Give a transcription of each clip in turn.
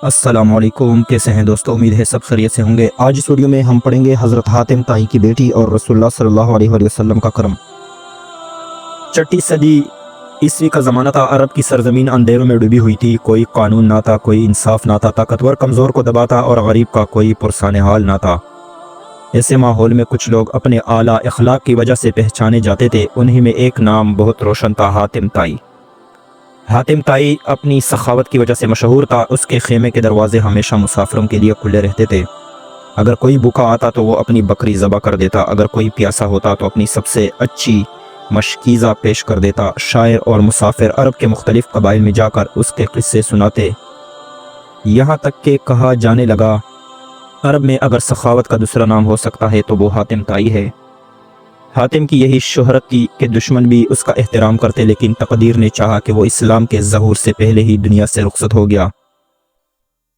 السلام علیکم، کیسے ہیں دوستو؟ امید ہے سب خیریت سے ہوں گے۔ آج اس ویڈیو میں ہم پڑھیں گے حضرت حاتم طائی کی بیٹی اور رسول اللہ صلی اللہ علیہ وآلہ وسلم کا کرم۔ چھٹی صدی عیسوی کا زمانہ تھا۔ عرب کی سرزمین اندھیروں میں ڈوبی ہوئی تھی۔ کوئی قانون نہ تھا، کوئی انصاف نہ تھا، طاقتور کمزور کو دباتا اور غریب کا کوئی پرسان حال نہ تھا۔ ایسے ماحول میں کچھ لوگ اپنے اعلیٰ اخلاق کی وجہ سے پہچانے جاتے تھے۔ انہی میں ایک نام بہت روشن تھا، حاتم طائی۔ حاتم طائی اپنی سخاوت کی وجہ سے مشہور تھا۔ اس کے خیمے کے دروازے ہمیشہ مسافروں کے لیے کھلے رہتے تھے۔ اگر کوئی بھوکا آتا تو وہ اپنی بکری ذبح کر دیتا، اگر کوئی پیاسا ہوتا تو اپنی سب سے اچھی مشکیزہ پیش کر دیتا۔ شاعر اور مسافر عرب کے مختلف قبائل میں جا کر اس کے قصے سناتے، یہاں تک کہ کہا جانے لگا عرب میں اگر سخاوت کا دوسرا نام ہو سکتا ہے تو وہ حاتم طائی ہے۔ حاتم کی یہی شہرت تھی کہ دشمن بھی اس کا احترام کرتے، لیکن تقدیر نے چاہا کہ وہ اسلام کے ظہور سے پہلے ہی دنیا سے رخصت ہو گیا۔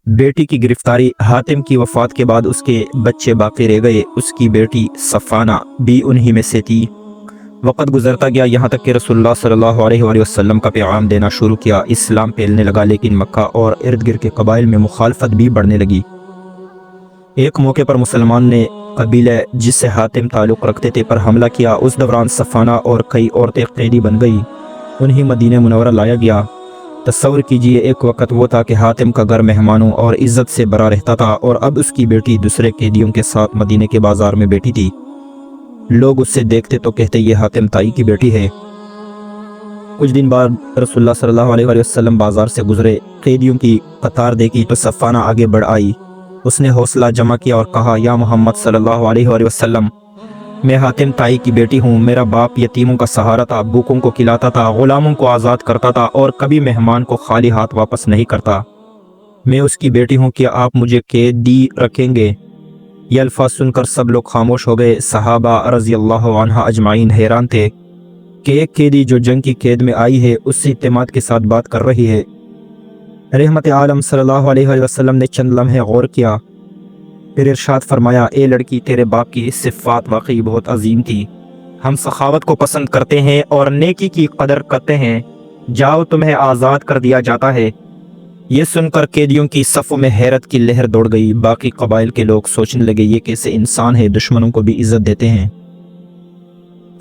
بیٹی کی گرفتاری۔ حاتم کی وفات کے بعد اس کے بچے باقی رہ گئے۔ اس کی بیٹی صفانہ بھی انہی میں سے تھی۔ وقت گزرتا گیا، یہاں تک کہ رسول اللہ صلی اللہ علیہ وآلہ وسلم کا پیغام دینا شروع کیا۔ اسلام پھیلنے لگا، لیکن مکہ اور ارد گرد کے قبائل میں مخالفت بھی بڑھنے لگی۔ ایک موقع پر مسلمان نے قبیلہ جس سے حاتم تعلق رکھتے تھے پر حملہ کیا۔ اس دوران صفانہ اور کئی عورتیں قیدی بن گئی، انہیں مدینہ منورہ لایا گیا۔ تصور کیجئے، ایک وقت وہ تھا کہ حاتم کا گھر مہمانوں اور عزت سے بھرا رہتا تھا، اور اب اس کی بیٹی دوسرے قیدیوں کے ساتھ مدینے کے بازار میں بیٹھی تھی۔ لوگ اس سے دیکھتے تو کہتے یہ حاتم طائی کی بیٹی ہے۔ کچھ دن بعد رسول اللہ صلی اللہ علیہ وآلہ وسلم بازار سے گزرے، قیدیوں کی قطار دیکھی تو صفانہ آگے بڑھ آئی۔ اس نے حوصلہ جمع کیا اور کہا، یا محمد صلی اللہ علیہ وآلہ وسلم، میں حاتم طائی کی بیٹی ہوں۔ میرا باپ یتیموں کا سہارا تھا، بھوکوں کو کھلاتا تھا، غلاموں کو آزاد کرتا تھا، اور کبھی مہمان کو خالی ہاتھ واپس نہیں کرتا۔ میں اس کی بیٹی ہوں، کیا آپ مجھے قیدی رکھیں گے؟ یہ الفاظ سن کر سب لوگ خاموش ہو گئے۔ صحابہ رضی اللہ عنہ اجمعین حیران تھے کہ ایک قیدی جو جنگ کی قید میں آئی ہے اس سے اعتماد کے ساتھ بات کر رہی ہے۔ رحمت عالم صلی اللہ علیہ وآلہ وسلم نے چند لمحے غور کیا، پھر ارشاد فرمایا، اے لڑکی، تیرے باپ کی صفات واقعی بہت عظیم تھی۔ ہم سخاوت کو پسند کرتے ہیں اور نیکی کی قدر کرتے ہیں۔ جاؤ، تمہیں آزاد کر دیا جاتا ہے۔ یہ سن کر قیدیوں کی صفوں میں حیرت کی لہر دوڑ گئی۔ باقی قبائل کے لوگ سوچنے لگے، یہ کیسے انسان ہے، دشمنوں کو بھی عزت دیتے ہیں۔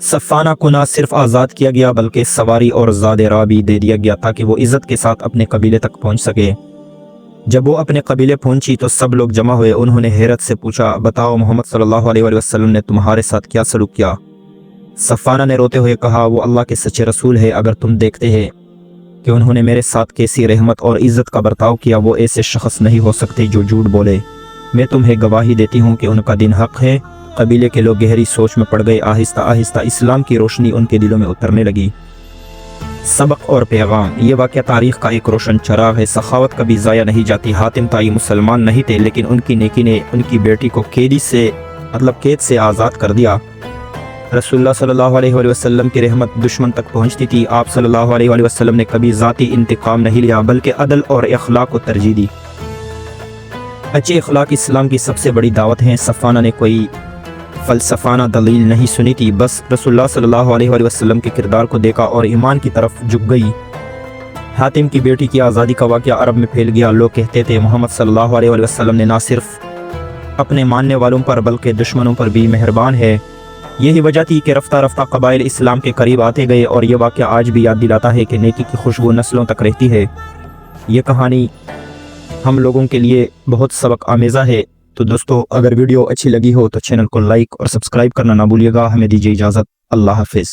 صفانہ کو نہ صرف آزاد کیا گیا بلکہ سواری اور زاد راہ بھی دے دیا گیا تاکہ وہ عزت کے ساتھ اپنے قبیلے تک پہنچ سکے۔ جب وہ اپنے قبیلے پہنچی تو سب لوگ جمع ہوئے۔ انہوں نے حیرت سے پوچھا، بتاؤ محمد صلی اللہ علیہ وآلہ وسلم نے تمہارے ساتھ کیا سلوک کیا؟ صفانہ نے روتے ہوئے کہا، وہ اللہ کے سچے رسول ہے، اگر تم دیکھتے ہیں کہ انہوں نے میرے ساتھ کیسی رحمت اور عزت کا برتاؤ کیا، وہ ایسے شخص نہیں ہو سکتے جو جھوٹ بولے۔ میں تمہیں گواہی دیتی ہوں کہ ان کا دین حق ہے۔ قبیلے کے لوگ گہری سوچ میں پڑ گئے۔ آہستہ آہستہ اسلام کی روشنی ان کے دلوں میں اترنے لگی۔ سبق اور پیغام۔ یہ واقعہ تاریخ کا ایک روشن چراغ ہے۔ سخاوت کبھی ضائع نہیں جاتی۔ حاتم طائی مسلمان نہیں تھے، لیکن ان کی نیکی نے ان کی بیٹی کو قید سے آزاد کر دیا۔ رسول اللہ صلی اللہ علیہ وآلہ وسلم کی رحمت دشمن تک پہنچتی تھی۔ آپ صلی اللہ علیہ وآلہ وسلم نے کبھی ذاتی انتقام نہیں لیا بلکہ عدل اور اخلاق کو ترجیح دی۔ اچھے اخلاق اسلام کی سب سے بڑی دعوت ہیں۔ صفانہ نے کوئی فلسفانہ دلیل نہیں سنی تھی، بس رسول اللہ صلی اللہ علیہ وآلہ وسلم کے کردار کو دیکھا اور ایمان کی طرف جھک گئی۔ حاتم کی بیٹی کی آزادی کا واقعہ عرب میں پھیل گیا۔ لوگ کہتے تھے محمد صلی اللہ علیہ وآلہ وسلم نے نہ صرف اپنے ماننے والوں پر بلکہ دشمنوں پر بھی مہربان ہے۔ یہی وجہ تھی کہ رفتہ رفتہ قبائل اسلام کے قریب آتے گئے، اور یہ واقعہ آج بھی یاد دلاتا ہے کہ نیکی کی خوشبو نسلوں تک رہتی ہے۔ یہ کہانی ہم لوگوں کے لیے بہت سبق آمیزہ ہے۔ تو دوستو، اگر ویڈیو اچھی لگی ہو تو چینل کو لائک اور سبسکرائب کرنا نہ بھولیے گا۔ ہمیں دیجیے اجازت۔ اللہ حافظ۔